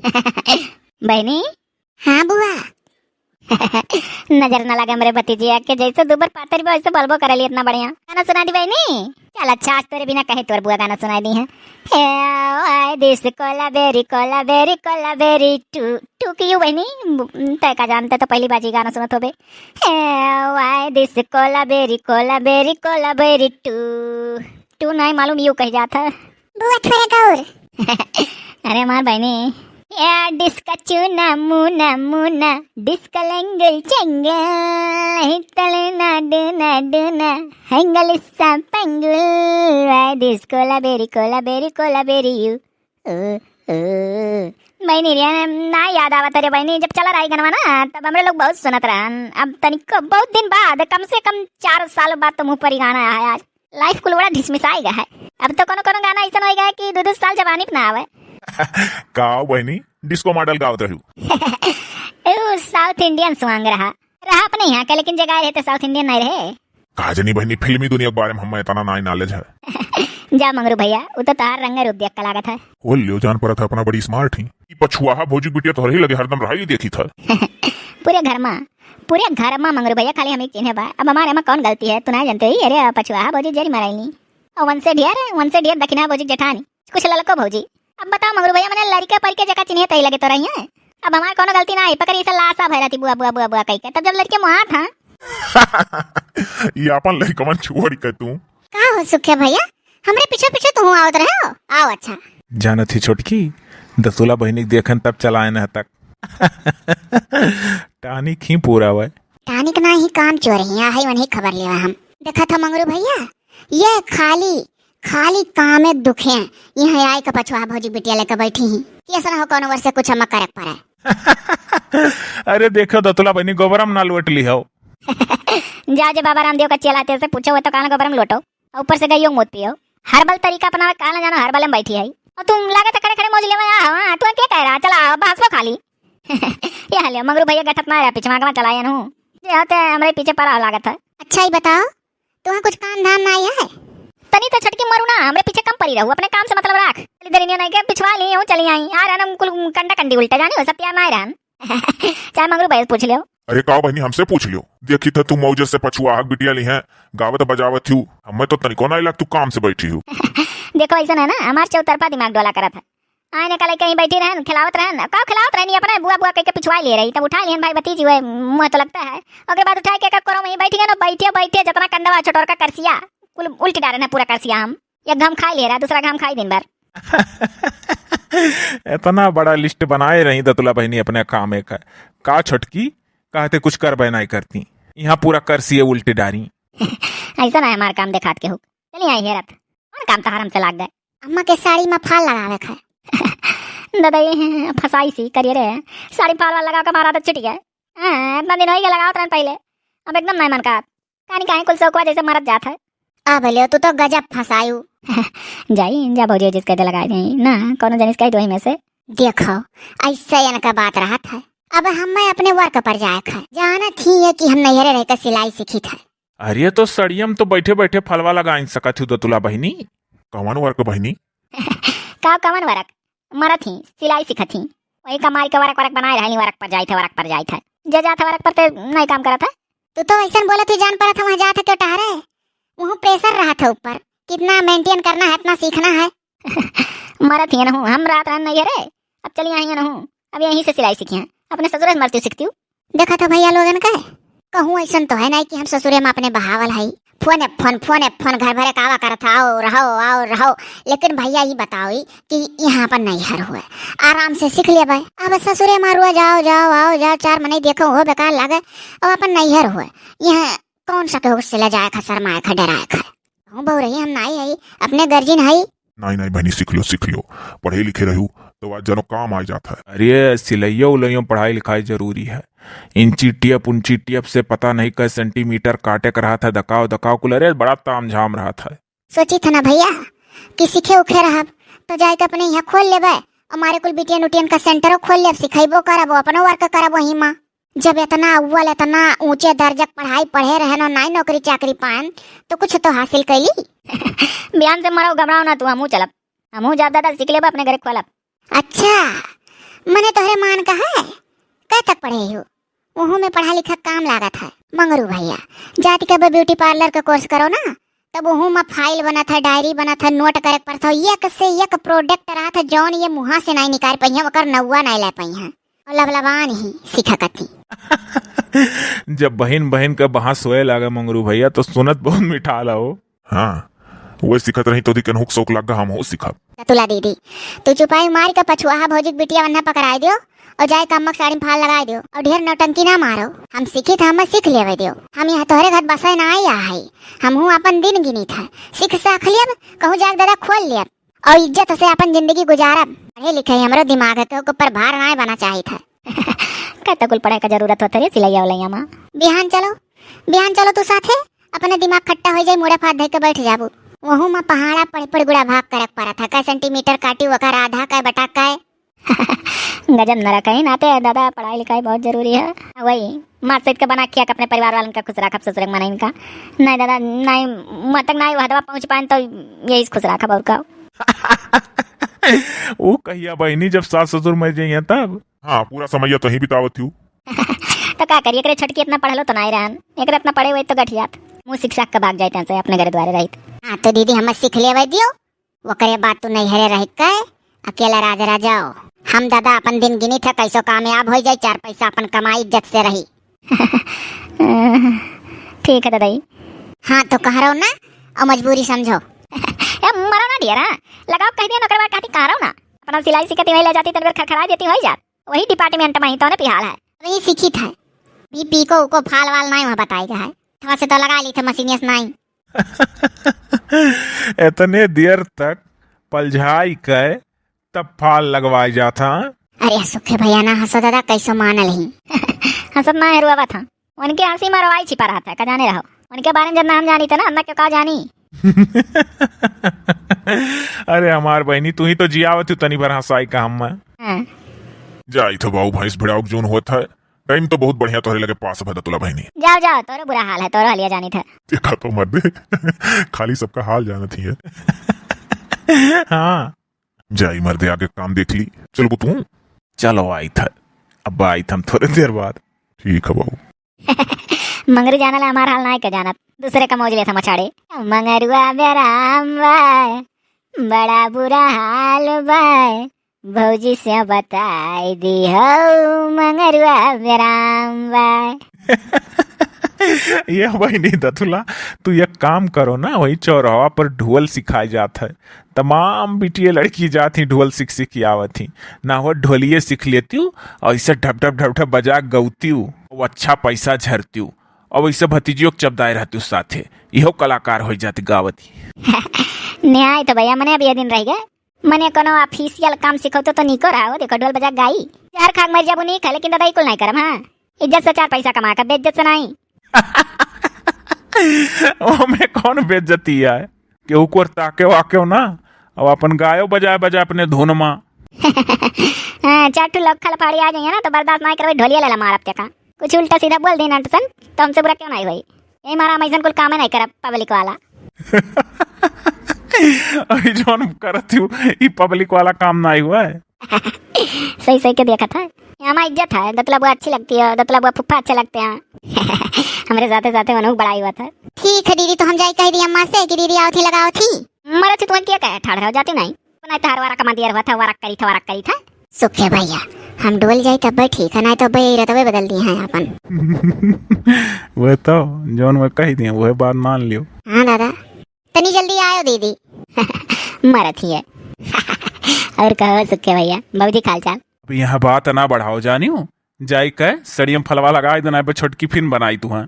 बहनी। हाँ बुआ। नजर न लगे मेरे भतीजिया के जैसे दुबर पातर भी वैसे बलबो करली इतना बढ़िया गाना सुना दी बहनी। चल अच्छा आज तेरे बिना कहे तोर बुआ गाना सुनाई दी है। This Kolaveri Kolaveri Kolaveri to to की बहनी तय का जानते तो पहली बाजी गाना सुनत होबे। This Kolaveri Kolaveri Kolaveri to to नहीं मालूम यू कह जाता बुआ थोड़ा गौर। अरे मार बहनी या डिस्का चूना मुना मुना डिस्का लेंगल चंगल हितले डूना डूना हैंगल सा पंगुल why this Kolaveri Kolaveri Kolaveri you बहनी रे ना याद आवा तेरे बहनी जब चला रही गनवा ना तब हमरे लोग बहुत सुनत रहन। अब तनिक बहुत दिन बाद कम से कम 4 साल बाद तो मुंह पर ही गाना आया आज लाइफ कुल बड़ा ढिसमिसाई गया है। अब तो कोनो कोनो गाना ऐसा हो गया कि 2-2 साल जवानी पे ना आवे। गाओ बहनी डिस्को मॉडल गाओ रहू। साउथ इंडियन सॉन्ग रहा अपने यहाँ का लेकिन जगह रहे तो साउथ इंडियन नहीं रहे। काजनी बहनी फिल्मी दुनिया के बारे में हमें इतना ना नॉलेज है। जा मंगरू भैया वो तो तार रंग रूप देख का लागत है। वो लियो जान पर था अपना बड़ी स्मार्ट ही पछुआ भोजी बिटिया तो ही लगे हरदम रही देखी था। पूरे घर में मंगरू भैया खाली हमें चिन्हे बा। अब हमारे में कौन गलती है तू ना जानते ही। अरे पछुआ भोजी जरी मराइनी और वन से ढेर दक्षिणा भोजी जेठानी कुछ ललको भोजी। अब बताओ मंगरू भैया मैंने लड़का पर के जगह चिन्हे तई लगे तो रही है। अब हमारे कोनो गलती ना है पकड़ी से लाशा भरा थी बुआ बुआ बुआ बुआ कह के तब जब लड़के मुहा था। ये अपन लड़कमन छोड़ के तू का हो सुखे भैया हमरे पीछे पीछे तू आवत रहे हो। आओ अच्छा जानत ही छोटकी दसुला बहनी देखन तब चलाए न तक टानिक ही पूरा हुआ टानिक ना ही काम चोर है वही खबर लेवा हम देखा था मंगरू भैया ये खाली काम में दुखे यहाँ आए का पछुआ भौजी बिटिया लेकर बैठी ही कैसा हो कौन वर्ष से कुछ हम करक पड़े। अरे देखो दतुला बहनी गोबरम ना लौट ली हो। जा बाबा रामदेव का चलाते से पूछो तो कान गोबरम लोटो ऊपर से गई मत पियो हर्बल तरीका अपना कान जानो हर्बल में बैठी है और तुम लागत खड़े खड़े मौज ले हां तू क्या कह रहा चला भासो खाली। ये हाल मंगरू भैया गठत मारा पिछवा का चलाया नु जे होते हमरे पीछे पड़ा लागत है। अच्छा ही बताओ तुम्हें कुछ काम धाम ना है तनी तो छटकी मरू ना हमरे पीछे कम पड़ी रहू अपने काम से मतलब रख इधर नहीं के पिछवा ली हूं चली आई आ रहन कुल कंडा कंडी उल्टा जानी हो सब तैयार ना रहन। चाहे मंगरू भैया पूछ लियो। अरे का बहनी हमसे पूछ लियो देखी था तू मौज से पछुआ बिटिया ली है गावत बजावत हूँ हमें तो तनिको ना लग तू काम से बैठी हूँ। देखो ऐसा है ना हमार चौतरफा दिमाग डोला करत है आने कल कहीं बैठी रहन खिलावत रहन का खिलावत रहनी अपने बुआ बुआ कह के पिछवा ले रही तब उठा लियन भाई भतीजी हुए मुंह तो लगता है अगर बाद उठा के करो वहीं बैठी ना बैठे जितना कंडवा छोटोर का करसिया कुल उल्टी डाले ना पूरा करसिया हम एक घाम खा ले रहा दूसरा घाम खाई दिन भर। इतना बड़ा लिस्ट बनाए रही दतुला बहनी अपने काम एक का छटकी कहते कुछ कर बनाई करती यहाँ पूरा करसिए उल्टी डारी। ऐसा ना हमारा काम दिखात के हो चलिए आई हेरत और काम तो हरम से लाग गए। अम्मा के साड़ी में फाल लगावे है दादा ये फसाई सी करिए रे साड़ी फाल वाला लगा के मारा तो छुट गया इतना दिन हो गया लगाओ तुरंत पहले अब एकदम नहीं मन का कहानी कहीं कुल सौकवा जैसे मरत जाता है। अब ले तू तो गजब फसायू जाई जा भौजी जिसके तो लगाए नहीं ना कोनो जनिस कही दो में से देखो ऐसे इनका बात रहा था। अब हम अपने वर्क पर जाए थे जाना थी ये कि हम नैहरे रहकर सिलाई सीखी था। अरे तो सड़ियम तो बैठे बैठे फलवा लगा सकत हूँ दतुला बहनी कवन वर्क बहनी का कवन वर्क मरत थी सिलाई सीखत थी वही कमाई के वर्क बनाए रही वर्क पर जाए थे जे जाता वर्क पर ते नहीं काम करा था। तू तो ऐसा बोला तू जान पड़ा था वहाँ जाता क्यों टहरे वहाँ प्रेशर रहा था ऊपर कितना मेंटेन करना है इतना सीखना है। मरत ही ना हम रात रहन नहीं है अब चली आई ना अब यहीं से सिलाई सीखी है अपने ससुर मरती सीखती हूँ। देखा था भैया लोगन का कहूँ ऐसा तो है नहीं कि हम ससुरे में अपने बहावल है फोन घर भरे कावा करत आओ रहो लेकिन भैया ये बताओ कि यहाँ पर नैहर हुए आराम से सीख ले भाई अब ससुरे मारुआ जाओ 4 महीने देखो हो बेकार लगे अब अपन नैहर हुए यहाँ कौन सा के उससे ले जाए खा शर्माए खा डराए खा हूँ बहु रही हम नहीं है अपने गर्जिन है नहीं बहनी सीख लो पढ़े लिखे रहू तो आज जनो काम आ जाता है। अरे सिलैया उलैया पढ़ाई लिखाई जरूरी है इंची टेप से पता नहीं कै सेंटीमीटर काटे कर रहा था दकाव कुल अरे बड़ा ताम झाम रहा था। सोची था ना भैया कि सीखे उखे रहा तो जाए के अपने यहाँ खोल ले हमारे कुल बिटियन उटियन का सेंटर खोल ले सिखेबो करबो अपनो वर्क करबो ही माँ जब इतना अव्वल इतना ऊंचे दर्जक पढ़ाई पढ़े रहे ना नहीं नौकरी चाकरी पाएं तो कुछ तो हासिल कैली। बयान से मरो घबराओ ना तू हमू चलब हमू जब दादा सीख लेब अपने घर खोलब। अच्छा मन पढ़े हो, वहाँ में पढ़ा लिखा काम लागत है। मंगरू भैया जाति का ब्यूटी पार्लर का कोर्स करो ना, तब वहाँ में फाइल बना था, डायरी बना था, नोट करे पर था, एक से एक प्रोडक्ट रहा था जौन ये मुँह से नहीं निकाल पाई है, वकर नौवा नहीं ले पाई है और लबलबान ही सीखा कथी। जब बहन बहन का बहा सोए लागा मंगरू भैया तो सुनत बहुत मिठा ला हो। हाँ वही सिखत रही तो दिकन हुक शौक लगा हम हो सिखब। तुला दीदी तू चुपाई मार के पछुआ भौजिक बिटिया वन्ना पकड़ाई दियो और जाए कमक साड़ी में फाल लगाई दियो और ढेर नौटंकी ना मारो। हम सीखी था, हम सीख लेवे दियो। हम यहाँ तोहरे घर बसे ना आई है, हम हूँ अपन दिन गिनी था, सीख साख लियब, कहूँ जाग दादा खोल लियब और इज्जत से अपन जिंदगी गुजारब। पढ़े लिखे हमरो दिमाग के ऊपर भार ना बना चाहिए था। कहता कुल पढ़ाई का जरूरत होता है सिलैया उलैया माँ। बिहान चलो तू साथे, अपने दिमाग खट्टा हो जाए, मुड़ा फात धर के बैठ जाबू। वहू में पहाड़ा पड़ गुड़ा भाग करक पड़ा था, कै सेंटीमीटर काटी वकर आधा कै बटा कै। गजब न रखा ही नाते दादा, पढ़ाई लिखाई बहुत जरूरी है। वही माँ सहित के बना किया अपने परिवार वालों का खुश रखा, ससुर मना इनका नहीं दादा, नहीं मत तक नहीं हदवा पहुँच पाए तो यही खुश रखा बहुत का। वो कहिया बहनी जब सास ससुर मर जाइए तब। हाँ पूरा समय तो ही बितावत हूँ। तो क्या करिए, एकरे छटकी इतना पढ़ लो तो नहीं रहन, एकरे इतना पढ़े हुए तो गठ जात, मुँह शिक्षा के भाग जाते हैं अपने घर द्वारे रहित। हाँ तो दीदी हम सीख लेवे दियो, वो करे बात तू नहीं हरे रह के अकेला राजा राजाओ। हम दादा अपन दिन गिनी था, कैसो कामयाब हो जाए, 4 पैसा अपन कमाई इज्जत से रही। ठीक है दादा। हाँ तो कह रहा हूँ ना, और मजबूरी समझो। मरो ना डियर, लगाओ कह दिया नौकर बात कह रहा हूँ ना, अपना सिलाई सीखती वही ले जाती तब खड़खड़ा देती हो जात, वही डिपार्टमेंट में ही तो पिहाल है। वही सीखी था, पी को फाल वाल नहीं वहाँ बताई है, थोड़ा से तो लगा ली थे मशीनियस नहीं। इतने देर तक पलझाई के तब फाल लगवाई जाता। अरे सुखे भैया ना हंसो दादा, कैसो मानल ही। हंसत ना रुआ था, उनके हंसी में रवाई छिपा रहा था, का जाने रहो उनके बारे में जब हम जानी थे ना, हम क्यों का जानी। अरे हमार बहनी तू ही तो जियावत तू तनी भर हंसाई का हम। जाई तो बाऊ भैंस भिड़ाऊ जोन होता है, टाइम तो बहुत बढ़िया तोहरे लगे पास भदा तुला बहनी। जाओ जाओ, तोरो बुरा हाल है, तोरो हलिया जानी था। देखा तो मर दे खाली सबका हाल जाना थी है। हाँ जाई मर्दे आगे काम देख ली, चल वो तू। चलो आई था, अब आई था हम थोड़ी देर बाद। ठीक है बाबू। मंगरू जाना ला हमारा हाल ना के जाना, दूसरे का मौज ले था मछाड़े। मंगरुआ बेराम बाय, बड़ा बुरा हाल बाय, भौजी से बताई दी हो, मंगरुआ बेराम बाय। ये भाई नहीं दतुला, तू एक काम करो ना, वही चौराहा पर ढोल सिखाई जाता है, तमाम बिटिया लड़की जाती ढोल सीख आवत थी ना, वो ढोलिये सीख लेती हूँ और इसे ढप ढप ढप ढप बजा गौती हूँ, वो अच्छा पैसा झरती हूँ और वैसे भतीजियों को चपदाए रहती हूँ साथे, इहो कलाकार हो जाती गावती। न्याय तो भैया मने अब ये दिन रह गए, मने कोनो ऑफिशियल काम सिखो तो निको रहो, देखो ढोल बजा गाई चार खाक मर जाबू नहीं खा, लेकिन दादा कुल नहीं करम। हाँ इज्जत से 4 पैसा कमा कर, बेइज्जत से नहीं। ओ में कौन बेइज्जती है, केहू को ताके वाके ना, अब अपन गायो बजाए बजाए अपने धुन मां। हाँ 4 लोग खल फाड़ी आ जाइए ना तो बर्दाश्त नहीं करवे, ढोलिया ले ला मार का, कुछ उल्टा सीधा बोल देना तो हमसे बुरा क्यों नहीं हुई। यही मारा हम ऐसा कुल काम नहीं करब पब्लिक वाला। अभी जोन करती हूँ ये पब्लिक वाला काम नहीं हुआ है। सही सही के देखा था, हमारी इज्जत है, दतला बुआ अच्छी लगती है, दतला बुआ फुफ्फा अच्छे लगते हैं। हमारे साथे साथे मनु बड़ा हुआ था। ठीक है दीदी, तो हम जाई कह दी अम्मा से कि दीदी आओ थी लगाओ थी। मरे थी तुम्हें क्या कहे, ठाड़ रह जाती नहीं तो हर वारा कमा दिया हुआ था, वारक करी था। सुखे भैया हम डोल जाए तब ठीक है, नहीं तो भाई रतवे बदल दिए हैं अपन। वह तो जोन में कही दिए वह बात मान लियो। हाँ दादा तनी जल्दी आयो दीदी। मरत ही है। और कहो सुखे भैया, बाबूजी खाल चाल। अभी यहाँ बात ना बढ़ाओ जानी हूँ, जाई कह सड़ियम फलवा लगाई देना पे छोटकी फिन बनाई तू। हाँ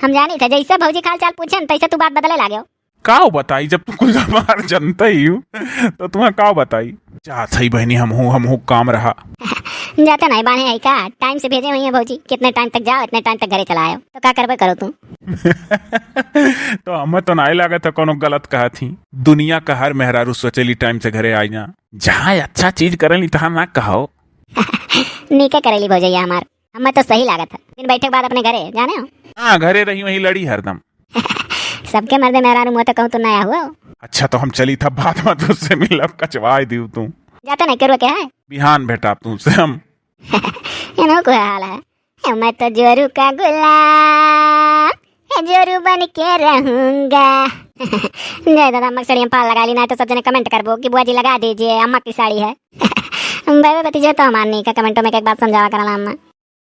हम जानी थे जैसे भौजी खाल चाल पूछे तैसे तू बात बदले लागे। काओ बताई, जब तू कुछ हमार जनता ही हूँ तो तुम्हें काओ बताई। जा सही बहनी हम हूँ काम रहा। जाते नहीं बाने आई का, टाइम से भेजे हुई है भौजी, कितने टाइम तक जाओ इतने टाइम तक घरे चला आयो, तो क्या करबे करो तुम। तो हमें तो नहीं लगा था कोनो गलत कहा थी, दुनिया का हर मेहरारू सोचेली टाइम से घरे आई जा, जहाँ अच्छा चीज करेली तहाँ ना कहो। नीके करेली भौजैया हमार, हमें तो सही लागत है, दिन बैठे के बाद अपने घरे जाने हो। हाँ घरे रही वही लड़ी हरदम। सबके मर्दे मेहरारू मुँह तो कहूँ तो नया हुआ। अच्छा तो हम चली था बाद में तुझसे मिलब, कचवाई दी तू। जाते नहीं करो क्या है, बिहान भेटा तुमसे हम। इन्हों को हाल है मैं तो जोरू का गुलाम जोरू बन के रहूंगा। जय दादा अम्मा की साड़ी हम पाल लगा ली ना तो सब जने कमेंट करबो कि बुआ जी लगा दीजिए अम्मा की साड़ी है। भाई भतीजे तो माननी का कमेंटों में एक बात समझावा करला अम्मा।